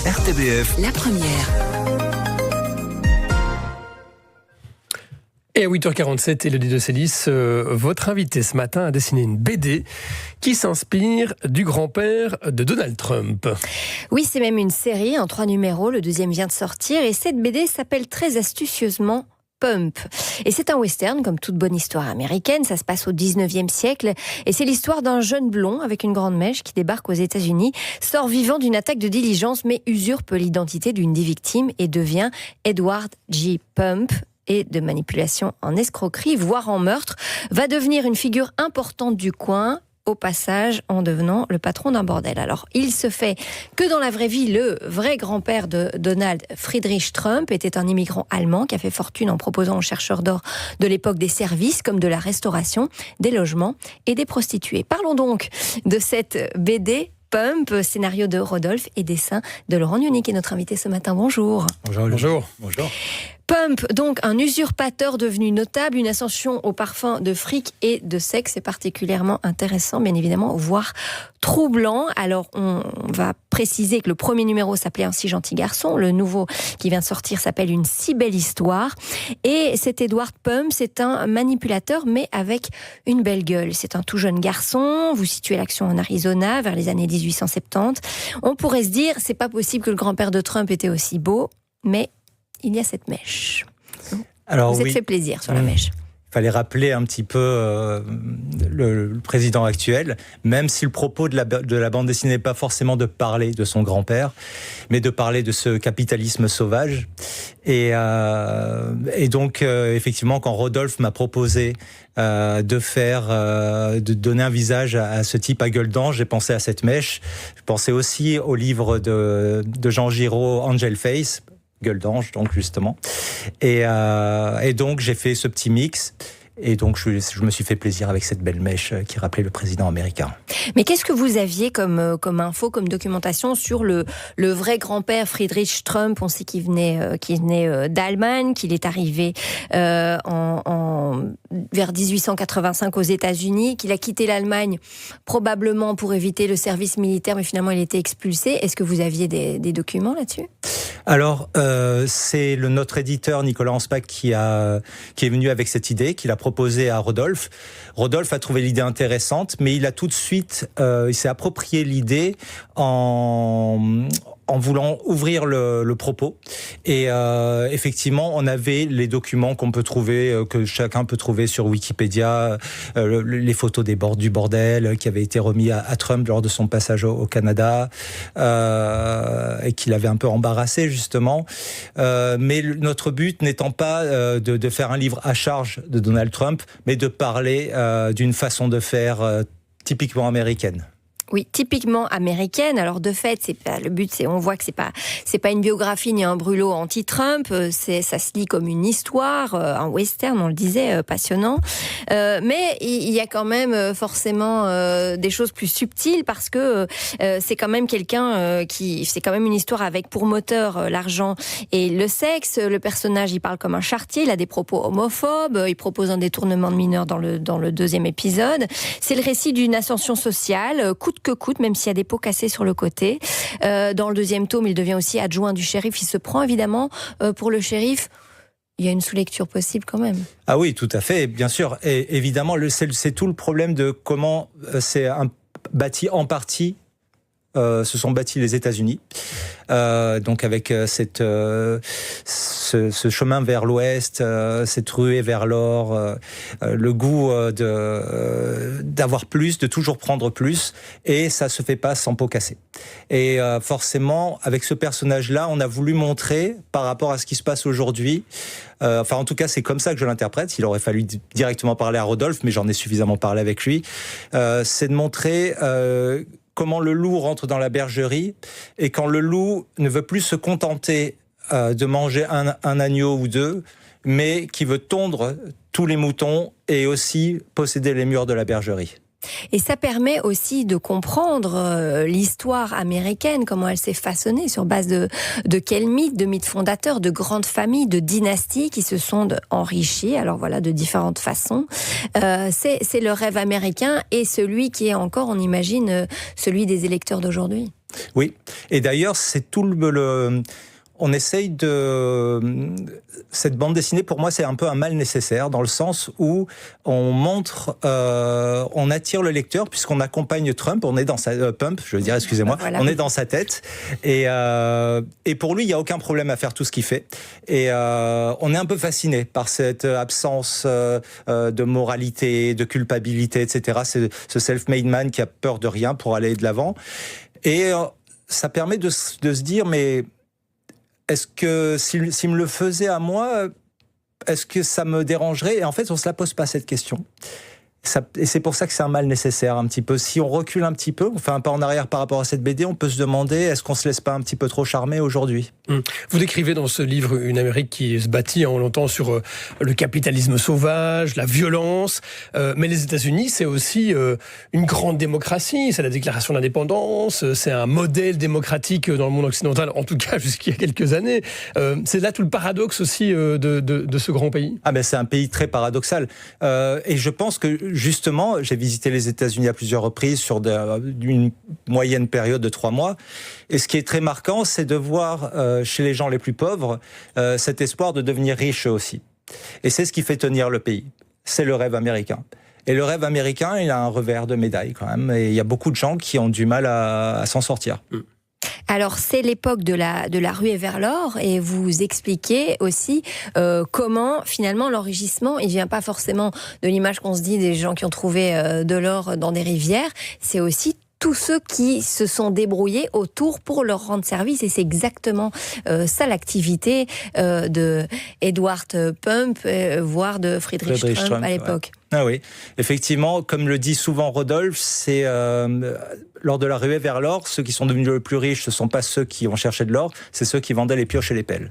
RTBF, la première. Et à 8h47, Élodie de Célis, votre invité ce matin a dessiné une BD qui s'inspire du grand-père de Donald Trump. Oui, c'est même une série en 3 numéros, le 2e vient de sortir, et cette BD s'appelle très astucieusement Pump. Et c'est un western, comme toute bonne histoire américaine, ça se passe au 19e siècle, et c'est l'histoire d'un jeune blond avec une grande mèche qui débarque aux États-Unis, sort vivant d'une attaque de diligence, mais usurpe l'identité d'une des victimes et devient Edward G. Pump, et de manipulation en escroquerie, voire en meurtre, va devenir une figure importante du coin, au passage en devenant le patron d'un bordel. Alors, il se fait que dans la vraie vie, le vrai grand-père de Donald, Friedrich Trump, était un immigrant allemand qui a fait fortune en proposant aux chercheurs d'or de l'époque des services comme de la restauration, des logements et des prostituées. Parlons donc de cette BD Pump, scénario de Rodolphe et dessin de Laurent Niouni, qui est notre invité ce matin. Bonjour. Bonjour. Pump, donc un usurpateur devenu notable, une ascension au parfum de fric et de sexe. C'est particulièrement intéressant, bien évidemment, voire troublant. Alors, on va préciser que le premier numéro s'appelait Un si gentil garçon. Le nouveau qui vient de sortir s'appelle Une si belle histoire. Et cet Edward Pump, c'est un manipulateur, mais avec une belle gueule. C'est un tout jeune garçon. Vous situez l'action en Arizona, vers les années 1870. On pourrait se dire, c'est pas possible que le grand-père de Trump était aussi beau, mais il y a cette mèche. Alors, vous êtes fait plaisir sur la mèche. Il fallait rappeler un petit peu le président actuel, même si le propos de la bande dessinée n'est pas forcément de parler de son grand-père, mais de parler de ce capitalisme sauvage. Et donc, effectivement, quand Rodolphe m'a proposé de donner un visage à ce type à gueule d'ange, j'ai pensé à cette mèche. Je pensais aussi au livre de Jean Giraud, Angel Face, gueule d'ange, donc justement. Et donc j'ai fait ce petit mix. Et donc, je me suis fait plaisir avec cette belle mèche qui rappelait le président américain. Mais qu'est-ce que vous aviez comme info, comme documentation sur le vrai grand-père Friedrich Trump? On sait qu'il venait d'Allemagne, qu'il est arrivé vers 1885 aux États-Unis, qu'il a quitté l'Allemagne probablement pour éviter le service militaire, mais finalement il était expulsé. Est-ce que vous aviez des documents là-dessus? Alors, c'est notre éditeur Nicolas Anspach qui est venu avec cette idée, qu'il a proposé à Rodolphe. Rodolphe a trouvé l'idée intéressante, mais il a tout de suite, il s'est approprié l'idée en voulant ouvrir le propos. Et effectivement, on avait les documents qu'on peut trouver, que chacun peut trouver sur Wikipédia, les photos du bordel qui avaient été remis à Trump lors de son passage au Canada, et qu'il avait un peu embarrassé justement. Mais notre but n'étant pas de faire un livre à charge de Donald Trump, mais de parler d'une façon de faire typiquement américaine. Oui, typiquement américaine. Alors de fait, le but, on voit que c'est pas une biographie ni un brûlot anti-Trump. Ça se lit comme une histoire, un western, on le disait, passionnant. Mais il y a quand même forcément des choses plus subtiles, parce que c'est quand même c'est quand même une histoire avec pour moteur l'argent et le sexe. Le personnage, il parle comme un charretier, il a des propos homophobes, il propose un détournement de mineurs dans le 2e épisode. C'est le récit d'une ascension sociale, coûte que coûte, même s'il y a des pots cassés sur le côté. Dans le 2e tome, il devient aussi adjoint du shérif. Il se prend évidemment pour le shérif. Il y a une sous-lecture possible quand même. Ah oui, tout à fait, bien sûr. Et évidemment, c'est tout le problème de comment c'est bâti en partie. Se sont bâtis les États-Unis, donc avec ce chemin vers l'Ouest, cette ruée vers l'or, le goût d'avoir plus, de toujours prendre plus, et ça se fait pas sans pot cassé. Et forcément, avec ce personnage-là, on a voulu montrer par rapport à ce qui se passe aujourd'hui. Enfin, en tout cas, c'est comme ça que je l'interprète. Il aurait fallu directement parler à Rodolphe, mais j'en ai suffisamment parlé avec lui. C'est de montrer comment le loup rentre dans la bergerie, et quand le loup ne veut plus se contenter de manger un agneau ou deux, mais qui veut tondre tous les moutons et aussi posséder les murs de la bergerie. Et ça permet aussi de comprendre l'histoire américaine, comment elle s'est façonnée, sur base de quels mythes, de mythes fondateurs, de grandes familles, de dynasties qui se sont enrichies, alors voilà, de différentes façons. C'est le rêve américain, et celui qui est encore, on imagine, celui des électeurs d'aujourd'hui. Oui, et d'ailleurs, c'est tout on essaye cette bande dessinée, pour moi, c'est un peu un mal nécessaire, dans le sens où on montre, on attire le lecteur, puisqu'on accompagne Trump, on est dans sa... Pump, je veux dire, excusez-moi, voilà. On est dans sa tête, et pour lui, il n'y a aucun problème à faire tout ce qu'il fait, et on est un peu fasciné par cette absence de moralité, de culpabilité, etc., ce self-made man qui a peur de rien pour aller de l'avant, et ça permet de se dire, mais... est-ce que s'il me le faisait à moi, est-ce que ça me dérangerait ? Et en fait, on ne se la pose pas cette question. Et c'est pour ça que c'est un mal nécessaire un petit peu. Si on recule un petit peu, on fait un pas en arrière par rapport à cette BD, on peut se demander, est-ce qu'on ne se laisse pas un petit peu trop charmer aujourd'hui ? Vous décrivez dans ce livre une Amérique qui se bâtit longtemps sur le capitalisme sauvage, la violence, mais les États-Unis, c'est aussi une grande démocratie, c'est la déclaration d'indépendance, c'est un modèle démocratique dans le monde occidental, en tout cas jusqu'il y a quelques années. C'est là tout le paradoxe aussi de ce grand pays. Ah ben c'est un pays très paradoxal. Et je pense que justement, j'ai visité les États-Unis à plusieurs reprises sur une moyenne période de 3 mois. Et ce qui est très marquant, c'est de voir chez les gens les plus pauvres cet espoir de devenir riche aussi. Et c'est ce qui fait tenir le pays. C'est le rêve américain. Et le rêve américain, il a un revers de médaille quand même. Et il y a beaucoup de gens qui ont du mal à s'en sortir. Alors, c'est l'époque de la ruée vers l'or, et vous expliquez aussi comment, finalement, l'enrichissement, il ne vient pas forcément de l'image qu'on se dit des gens qui ont trouvé de l'or dans des rivières, c'est aussi tous ceux qui se sont débrouillés autour pour leur rendre service, et c'est exactement ça l'activité de Edward Pump, voire de Friedrich Trump à l'époque. Ouais. Ah oui, effectivement, comme le dit souvent Rodolphe, c'est lors de la ruée vers l'or, ceux qui sont devenus les plus riches, ce ne sont pas ceux qui ont cherché de l'or, c'est ceux qui vendaient les pioches et les pelles.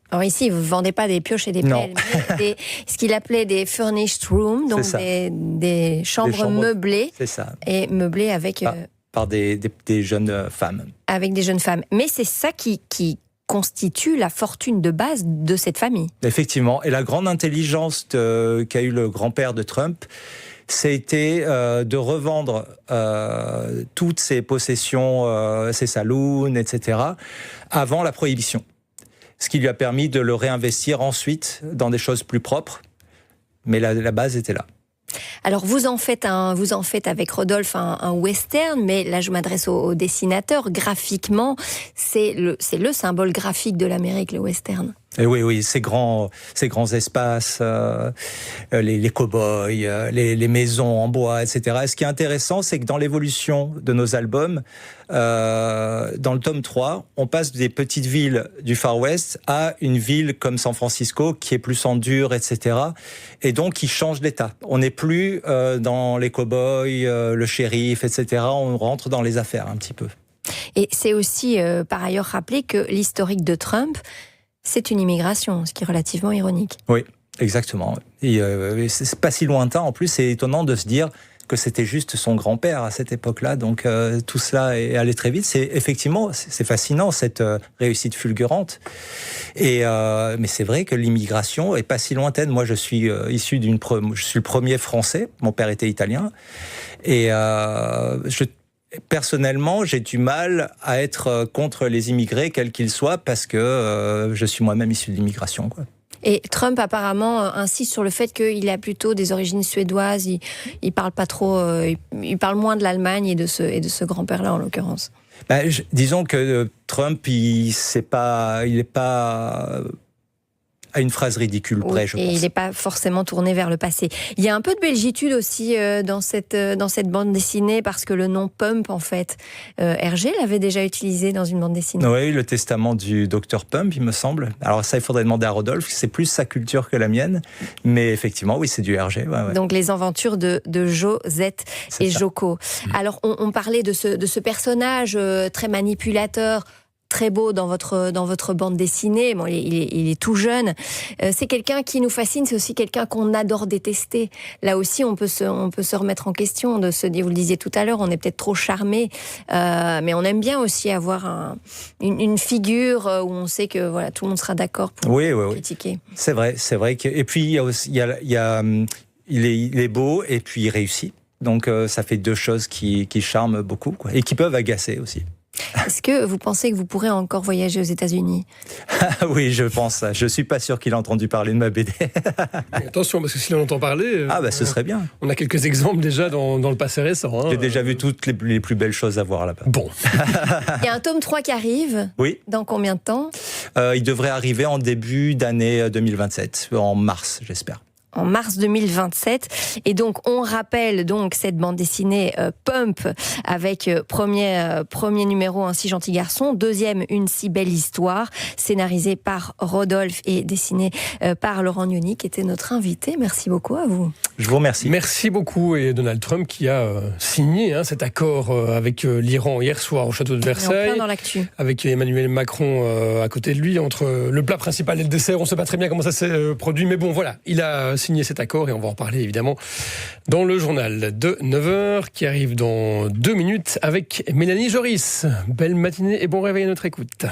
Alors ici, vous ne vendez pas des pioches et des pelles, mais ce qu'il appelait des furnished rooms, donc des chambres meublées. C'est ça. Et meublées avec... Par des jeunes femmes. Avec des jeunes femmes. Mais c'est ça qui constitue la fortune de base de cette famille. Effectivement. Et la grande intelligence qu'a eu le grand-père de Trump, c'était de revendre toutes ses possessions, ses saloons, etc., avant la prohibition. Ce qui lui a permis de le réinvestir ensuite dans des choses plus propres. Mais la base était là. Alors vous en faites avec Rodolphe un western, mais là je m'adresse au dessinateur. Graphiquement, c'est le symbole graphique de l'Amérique, le western. Et oui, ces grands espaces, les cow-boys, les maisons en bois, etc. Et ce qui est intéressant, c'est que dans l'évolution de nos albums, dans le tome 3, on passe des petites villes du Far West à une ville comme San Francisco, qui est plus en dur, etc. Et donc, qui change d'état. On n'est plus dans les cow-boys, le shérif, etc. On rentre dans les affaires un petit peu. Et c'est aussi, par ailleurs, rappeler que l'historique de Trump, c'est une immigration, ce qui est relativement ironique. Oui, exactement. Et c'est pas si lointain. En plus, c'est étonnant de se dire que c'était juste son grand-père à cette époque-là. Donc tout cela est allé très vite. C'est fascinant, cette réussite fulgurante. Mais c'est vrai que l'immigration est pas si lointaine. Moi, je suis issu je suis le premier Français. Mon père était italien. Et personnellement, j'ai du mal à être contre les immigrés, quels qu'ils soient, parce que je suis moi-même issu de l'immigration, quoi. Et Trump apparemment insiste sur le fait qu'il a plutôt des origines suédoises. Il parle pas trop, il parle moins de l'Allemagne et de ce grand-père-là en l'occurrence. Disons que Trump, il est pas à une phrase ridicule près, je pense. Et il n'est pas forcément tourné vers le passé. Il y a un peu de belgitude aussi dans cette bande dessinée, parce que le nom Pump, en fait, Hergé l'avait déjà utilisé dans une bande dessinée. Oui, le testament du docteur Pump, il me semble. Alors ça, il faudrait demander à Rodolphe, c'est plus sa culture que la mienne. Mais effectivement, oui, c'est du Hergé. Ouais. Donc les aventures de Josette et Joko. Alors on parlait de ce personnage très manipulateur, très beau dans votre bande dessinée. Bon, il est tout jeune. C'est quelqu'un qui nous fascine, c'est aussi quelqu'un qu'on adore détester. Là aussi, on peut se remettre en question, de se dire, vous le disiez tout à l'heure, on est peut-être trop charmé, mais on aime bien aussi avoir une figure où on sait que voilà, tout le monde sera d'accord pour critiquer. C'est vrai que, et puis il est beau et puis il réussit. Donc ça fait deux choses qui charment beaucoup, quoi, et qui peuvent agacer aussi. Est-ce que vous pensez que vous pourrez encore voyager aux États-Unis ? Oui, je pense. Je suis pas sûr qu'il a entendu parler de ma BD. Attention, parce que s'il en entend parler... Ce serait bien. On a quelques exemples déjà dans le passé récent. J'ai déjà vu toutes les plus belles choses à voir là-bas. Bon. Il y a un tome 3 qui arrive. Oui. Dans combien de temps ? Il devrait arriver en début d'année 2027, en mars, j'espère. En mars 2027. Et donc, on rappelle donc cette bande dessinée Pump avec premier numéro Un si gentil garçon, deuxième Une si belle histoire, scénarisée par Rodolphe et dessinée par Laurent Gnoni, qui était notre invité. Merci beaucoup à vous. Je vous remercie. Merci beaucoup. Et Donald Trump qui a signé cet accord avec l'Iran hier soir au château de Versailles. En plein dans l'actu. Avec Emmanuel Macron à côté de lui, entre le plat principal et le dessert. On ne sait pas très bien comment ça s'est produit, mais bon, voilà, il a signé cet accord et on va en parler évidemment dans le journal de 9h qui arrive dans 2 minutes avec Mélanie Joris. Belle matinée et bon réveil à notre écoute.